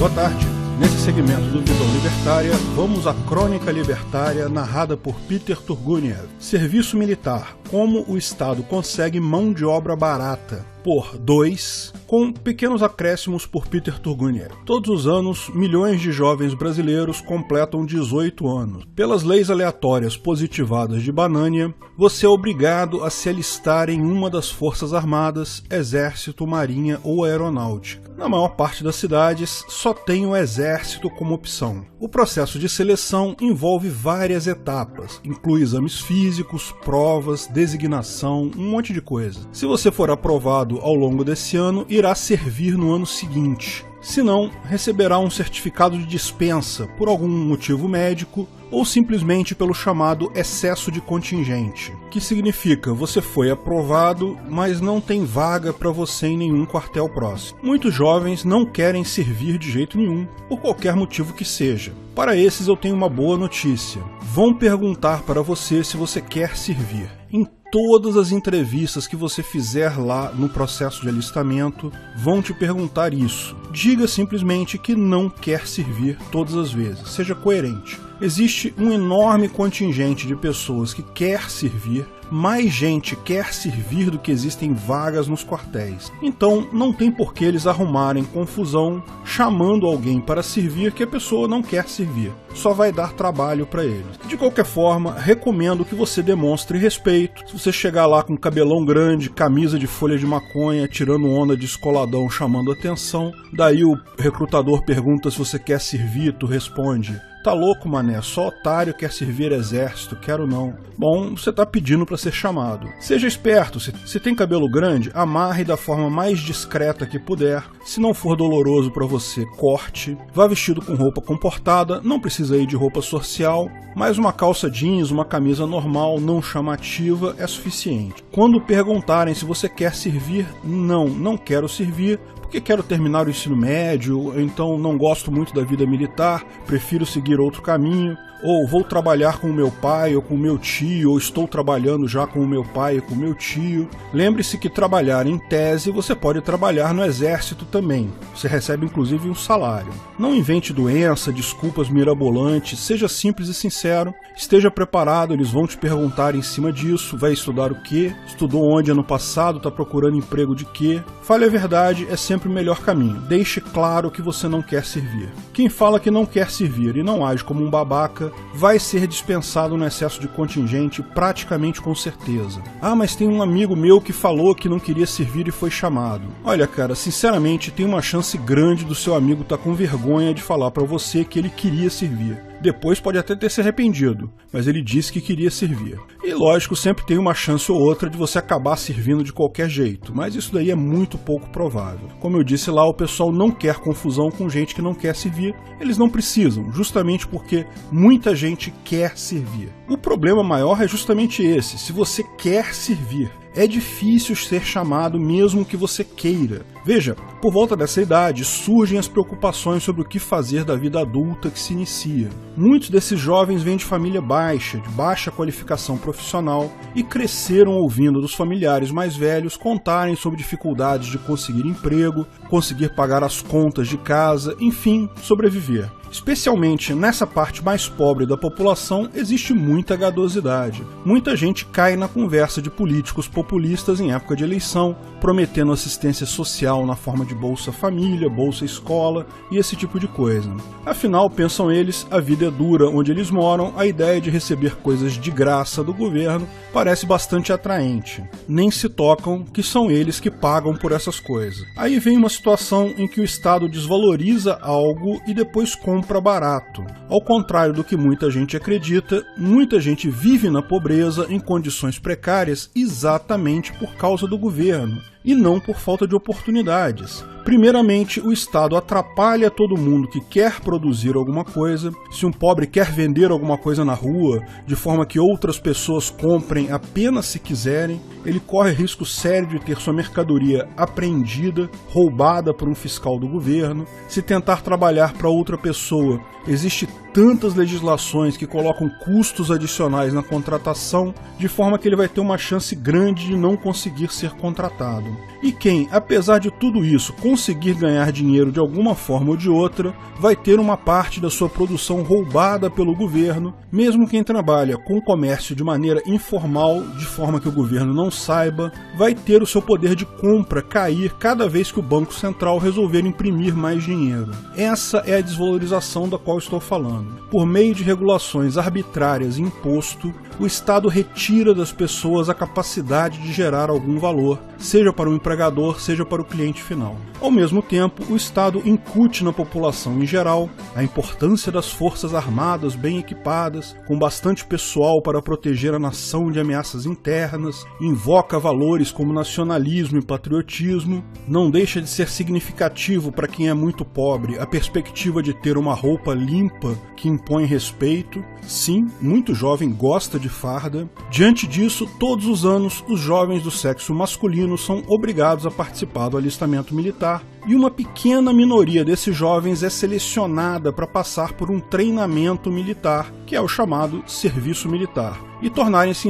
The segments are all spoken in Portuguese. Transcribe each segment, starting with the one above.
Boa tarde. Nesse segmento do Visão Libertária, vamos à Crônica Libertária narrada por Peter Turguniev. Serviço militar. Como o Estado consegue mão de obra barata. Por 2, com pequenos acréscimos por Peter Turguniev. Todos os anos, milhões de jovens brasileiros completam 18 anos. Pelas leis aleatórias positivadas de Banânia, você é obrigado a se alistar em uma das forças armadas, exército, marinha ou aeronáutica. Na maior parte das cidades, só tem o exército como opção. O processo de seleção envolve várias etapas, inclui exames físicos, provas, designação, um monte de coisa. Se você for aprovado ao longo desse ano, irá servir no ano seguinte. Se não, receberá um certificado de dispensa por algum motivo médico ou simplesmente pelo chamado excesso de contingente, que significa você foi aprovado, mas não tem vaga para você em nenhum quartel próximo. Muitos jovens não querem servir de jeito nenhum, por qualquer motivo que seja. Para esses eu tenho uma boa notícia. Vão perguntar para você se você quer servir. Em todas as entrevistas que você fizer lá no processo de alistamento, vão te perguntar isso. Diga simplesmente que não quer servir todas as vezes. Seja coerente. Existe um enorme contingente de pessoas que quer servir, mais gente quer servir do que existem vagas nos quartéis. Então, não tem por que eles arrumarem confusão chamando alguém para servir que a pessoa não quer servir. Só vai dar trabalho para eles. De qualquer forma, recomendo que você demonstre respeito. Se você chegar lá com cabelão grande, camisa de folha de maconha, tirando onda de escoladão, chamando atenção, daí o recrutador pergunta se você quer servir, tu responde: tá louco, mané, só otário quer servir exército, quero não. Bom, você tá pedindo para ser chamado. Seja esperto, se tem cabelo grande, amarre da forma mais discreta que puder. Se não for doloroso para você, corte. Vá vestido com roupa comportada, não precisa ir de roupa social, mas uma calça jeans, uma camisa normal, não chamativa, é suficiente. Quando perguntarem se você quer servir, não quero servir, porque quero terminar o ensino médio, então não gosto muito da vida militar, prefiro seguir outro caminho, ou vou trabalhar com o meu pai ou com o meu tio, ou estou trabalhando já com o meu pai e com o meu tio. Lembre-se que trabalhar em tese você pode trabalhar no exército também. Você recebe inclusive um salário. Não invente doença, desculpas mirabolantes, seja simples e sincero, esteja preparado, eles vão te perguntar em cima disso, vai estudar o quê? Estudou onde ano passado? Está procurando emprego de quê? Fale a verdade, é sempre o melhor caminho. Deixe claro que você não quer servir. Quem fala que não quer servir e não age como um babaca, vai ser dispensado no excesso de contingente praticamente com certeza. Ah, mas tem um amigo meu que falou que não queria servir e foi chamado. Olha, cara, sinceramente tem uma chance grande do seu amigo estar com vergonha de falar pra você que ele queria servir. Depois pode até ter se arrependido, mas ele disse que queria servir. E lógico, sempre tem uma chance ou outra de você acabar servindo de qualquer jeito, mas isso daí é muito pouco provável. Como eu disse lá, o pessoal não quer confusão com gente que não quer servir. Eles não precisam, justamente porque muita gente quer servir. O problema maior é justamente esse: se você quer servir, é difícil ser chamado mesmo que você queira. Veja, por volta dessa idade surgem as preocupações sobre o que fazer da vida adulta que se inicia. Muitos desses jovens vêm de família baixa, de baixa qualificação profissional, e cresceram ouvindo dos familiares mais velhos contarem sobre dificuldades de conseguir emprego, conseguir pagar as contas de casa, enfim, sobreviver. Especialmente nessa parte mais pobre da população, existe muita gadosidade. Muita gente cai na conversa de políticos populistas em época de eleição, prometendo assistência social na forma de Bolsa Família, Bolsa Escola e esse tipo de coisa. Afinal, pensam eles, a vida é dura onde eles moram, a ideia de receber coisas de graça do governo parece bastante atraente. Nem se tocam que são eles que pagam por essas coisas. Aí vem uma situação em que o Estado desvaloriza algo e depois compra barato. Ao contrário do que muita gente acredita, muita gente vive na pobreza em condições precárias exatamente por causa do governo, e não por falta de oportunidades. Primeiramente, o Estado atrapalha todo mundo que quer produzir alguma coisa. Se um pobre quer vender alguma coisa na rua, de forma que outras pessoas comprem apenas se quiserem, ele corre risco sério de ter sua mercadoria apreendida, roubada por um fiscal do governo. Se tentar trabalhar para outra pessoa, existe tantas legislações que colocam custos adicionais na contratação, de forma que ele vai ter uma chance grande de não conseguir ser contratado. E quem, apesar de tudo isso, conseguir ganhar dinheiro de alguma forma ou de outra, vai ter uma parte da sua produção roubada pelo governo, mesmo quem trabalha com o comércio de maneira informal, de forma que o governo não saiba, vai ter o seu poder de compra cair cada vez que o Banco Central resolver imprimir mais dinheiro. Essa é a desvalorização da qual estou falando. Por meio de regulações arbitrárias e imposto, o Estado retira das pessoas a capacidade de gerar algum valor, seja para o empregador, seja para o cliente final. Ao mesmo tempo, o Estado incute na população em geral a importância das forças armadas bem equipadas, com bastante pessoal para proteger a nação de ameaças internas, invoca valores como nacionalismo e patriotismo, não deixa de ser significativo para quem é muito pobre a perspectiva de ter uma roupa limpa que impõe respeito. Sim, muito jovem gosta de farda. Diante disso, todos os anos, os jovens do sexo masculino são obrigados a participar do alistamento militar, e uma pequena minoria desses jovens é selecionada para passar por um treinamento militar, que é o chamado serviço militar, e tornarem-se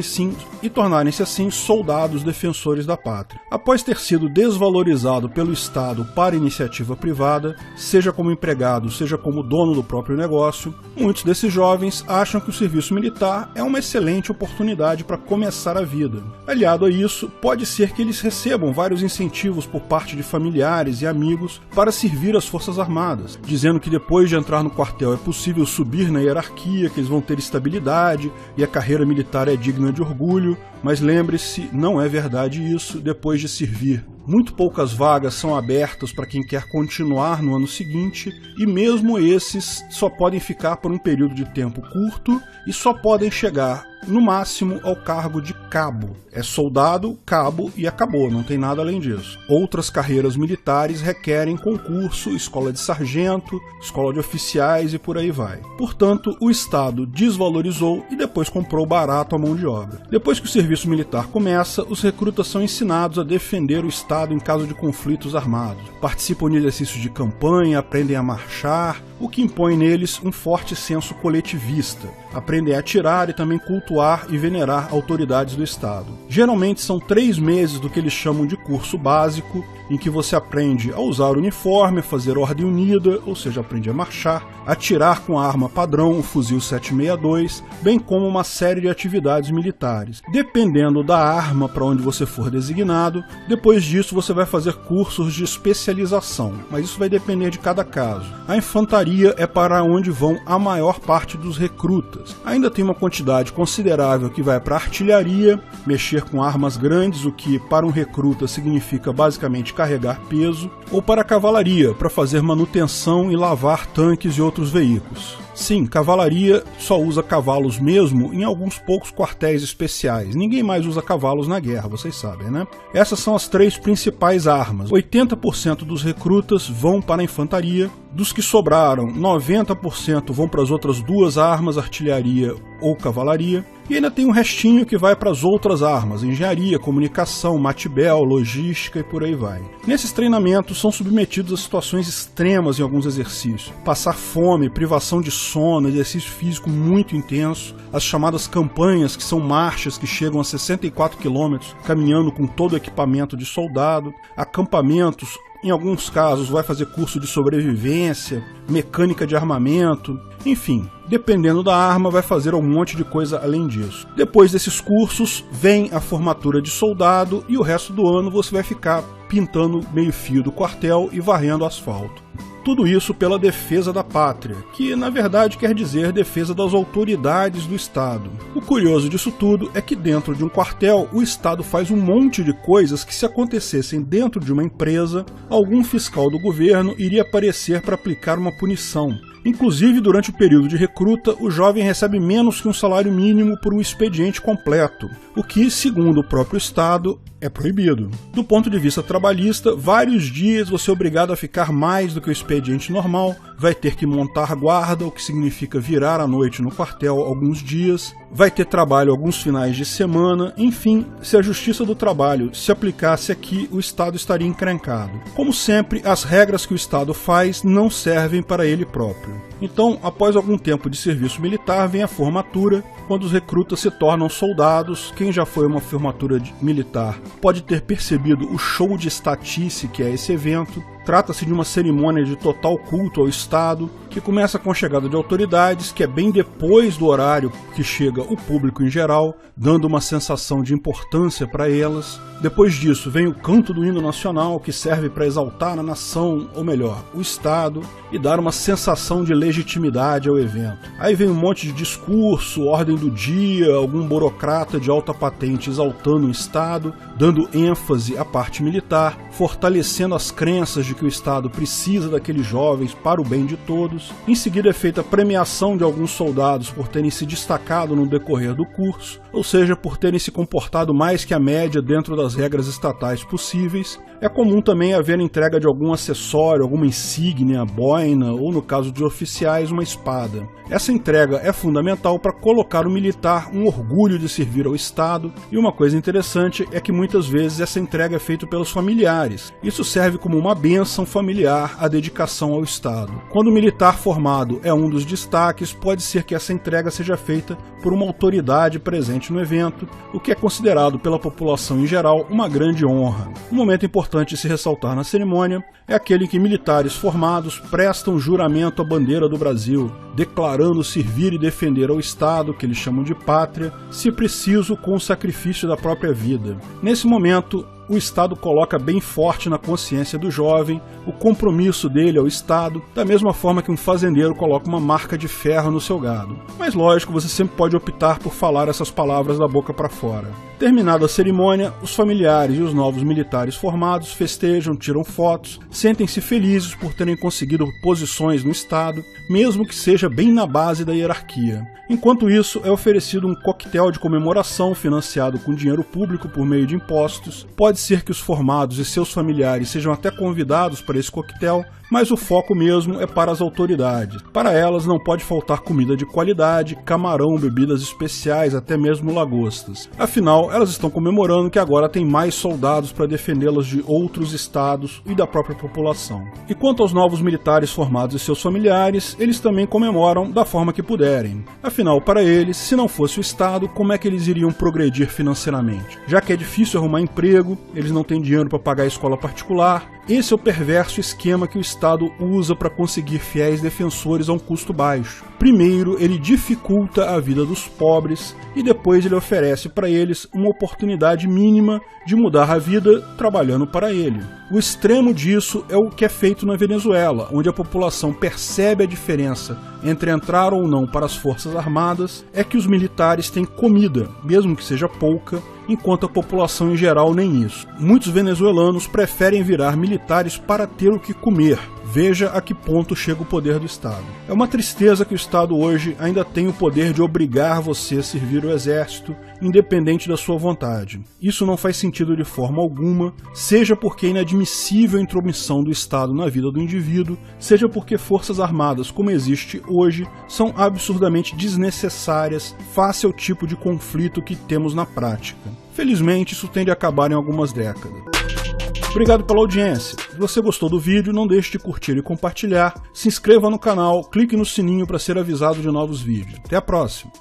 assim soldados defensores da pátria. Após ter sido desvalorizado pelo Estado para iniciativa privada, seja como empregado, seja como dono do próprio negócio, muitos desses jovens acham que o serviço militar é uma excelente oportunidade para começar a vida. Aliado a isso, pode ser que eles recebam vários incentivos por parte de familiares e amigos para servir as Forças Armadas, dizendo que depois de entrar no quartel é possível subir na hierarquia, que eles vão ter estabilidade e a carreira militar é digna de orgulho, mas lembre-se, não é verdade isso depois de servir. Muito poucas vagas são abertas para quem quer continuar no ano seguinte, e mesmo esses só podem ficar por um período de tempo curto e só podem chegar no máximo ao cargo de cabo. É soldado, cabo e acabou, não tem nada além disso. Outras carreiras militares requerem concurso, escola de sargento, escola de oficiais e por aí vai. Portanto, o Estado desvalorizou e depois comprou barato a mão de obra. Depois que o serviço militar começa, os recrutas são ensinados a defender o Estado em caso de conflitos armados. Participam de exercícios de campanha, aprendem a marchar, o que impõe neles um forte senso coletivista. Aprendem a atirar e também cultuar e venerar autoridades do Estado. Geralmente são 3 meses do que eles chamam de curso básico, em que você aprende a usar o uniforme, a fazer ordem unida, ou seja, aprende a marchar, atirar com a arma padrão, o fuzil 762, bem como uma série de atividades militares. Dependendo da arma para onde você for designado, depois disso você vai fazer cursos de especialização, mas isso vai depender de cada caso. A infantaria é para onde vão a maior parte dos recrutas. Ainda tem uma quantidade considerável que vai para a artilharia, mexer com armas grandes, o que para um recruta significa basicamente carregar peso, ou para a cavalaria, para fazer manutenção e lavar tanques e outros veículos. Sim, cavalaria só usa cavalos mesmo em alguns poucos quartéis especiais. Ninguém mais usa cavalos na guerra, vocês sabem, né? Essas são as 3 principais armas. 80% dos recrutas vão para a infantaria. Dos que sobraram, 90% vão para as outras 2 armas, artilharia ou cavalaria. E ainda tem um restinho que vai para as outras armas, engenharia, comunicação, matibel, logística e por aí vai. Nesses treinamentos são submetidos a situações extremas em alguns exercícios. Passar fome, privação de sono, exercício físico muito intenso, as chamadas campanhas, que são marchas que chegam a 64 km, caminhando com todo o equipamento de soldado, acampamentos. Em alguns casos vai fazer curso de sobrevivência, mecânica de armamento, enfim, dependendo da arma vai fazer um monte de coisa além disso. Depois desses cursos vem a formatura de soldado e o resto do ano você vai ficar pintando meio fio do quartel e varrendo asfalto. Tudo isso pela defesa da pátria, que na verdade quer dizer defesa das autoridades do Estado. O curioso disso tudo é que dentro de um quartel, o Estado faz um monte de coisas que, se acontecessem dentro de uma empresa, algum fiscal do governo iria aparecer para aplicar uma punição. Inclusive, durante o período de recruta, o jovem recebe menos que um salário mínimo por um expediente completo, o que, segundo o próprio Estado, é proibido. Do ponto de vista trabalhista, vários dias você é obrigado a ficar mais do que o expediente normal, vai ter que montar guarda, o que significa virar à noite no quartel alguns dias, vai ter trabalho alguns finais de semana, enfim, se a Justiça do Trabalho se aplicasse aqui, o Estado estaria encrencado. Como sempre, as regras que o Estado faz não servem para ele próprio. Então, após algum tempo de serviço militar, vem a formatura, quando os recrutas se tornam soldados. Quem já foi a uma formatura militar pode ter percebido o show de estatice que é esse evento. Trata-se de uma cerimônia de total culto ao Estado, que começa com a chegada de autoridades, que é bem depois do horário que chega o público em geral, dando uma sensação de importância para elas. Depois disso vem o canto do hino nacional, que serve para exaltar a nação, ou melhor, o Estado, e dar uma sensação de legitimidade ao evento. Aí vem um monte de discurso, ordem do dia, algum burocrata de alta patente exaltando o Estado, dando ênfase à parte militar, fortalecendo as crenças de que o Estado precisa daqueles jovens para o bem de todos. Em seguida é feita a premiação de alguns soldados por terem se destacado no decorrer do curso, ou seja, por terem se comportado mais que a média dentro das regras estatais possíveis. É comum também haver entrega de algum acessório, alguma insígnia, boina, ou no caso de oficiais, uma espada. Essa entrega é fundamental para colocar o militar um orgulho de servir ao Estado, e uma coisa interessante é que muitas vezes essa entrega é feita pelos familiares. Isso serve como uma bênção familiar à dedicação ao Estado. Quando o militar formado é um dos destaques, pode ser que essa entrega seja feita por uma autoridade presente no evento, o que é considerado pela população em geral uma grande honra. Um momento importante de se ressaltar na cerimônia é aquele em que militares formados prestam juramento à bandeira do Brasil, declarando servir e defender ao Estado, que eles chamam de pátria, se preciso com o sacrifício da própria vida. Nesse momento, o Estado coloca bem forte na consciência do jovem o compromisso dele ao Estado, da mesma forma que um fazendeiro coloca uma marca de ferro no seu gado. Mas lógico, você sempre pode optar por falar essas palavras da boca para fora. Terminada a cerimônia, os familiares e os novos militares formados festejam, tiram fotos, sentem-se felizes por terem conseguido posições no Estado, mesmo que seja bem na base da hierarquia. Enquanto isso, é oferecido um coquetel de comemoração financiado com dinheiro público por meio de impostos. Pode ser que os formados e seus familiares sejam até convidados para esse coquetel, mas o foco mesmo é para as autoridades. Para elas não pode faltar comida de qualidade, camarão, bebidas especiais, até mesmo lagostas. Afinal, elas estão comemorando que agora tem mais soldados para defendê-las de outros estados e da própria população. E quanto aos novos militares formados e seus familiares, eles também comemoram da forma que puderem. Afinal, para eles, se não fosse o Estado, como é que eles iriam progredir financeiramente? Já que é difícil arrumar emprego, eles não têm dinheiro para pagar a escola particular. Esse é o perverso esquema que o Estado usa para conseguir fiéis defensores a um custo baixo. Primeiro, ele dificulta a vida dos pobres e depois ele oferece para eles uma oportunidade mínima de mudar a vida trabalhando para ele. O extremo disso é o que é feito na Venezuela, onde a população percebe a diferença entre entrar ou não para as Forças Armadas, é que os militares têm comida, mesmo que seja pouca, enquanto a população em geral nem isso. Muitos venezuelanos preferem virar militares para ter o que comer. Veja a que ponto chega o poder do Estado. É uma tristeza que o Estado hoje ainda tem o poder de obrigar você a servir o exército, independente da sua vontade. Isso não faz sentido de forma alguma, seja porque é inadmissível a intromissão do Estado na vida do indivíduo, seja porque forças armadas, como existe hoje, são absurdamente desnecessárias face ao tipo de conflito que temos na prática. Felizmente, isso tende a acabar em algumas décadas. Obrigado pela audiência. Se você gostou do vídeo, não deixe de curtir e compartilhar. Se inscreva no canal, clique no sininho para ser avisado de novos vídeos. Até a próxima!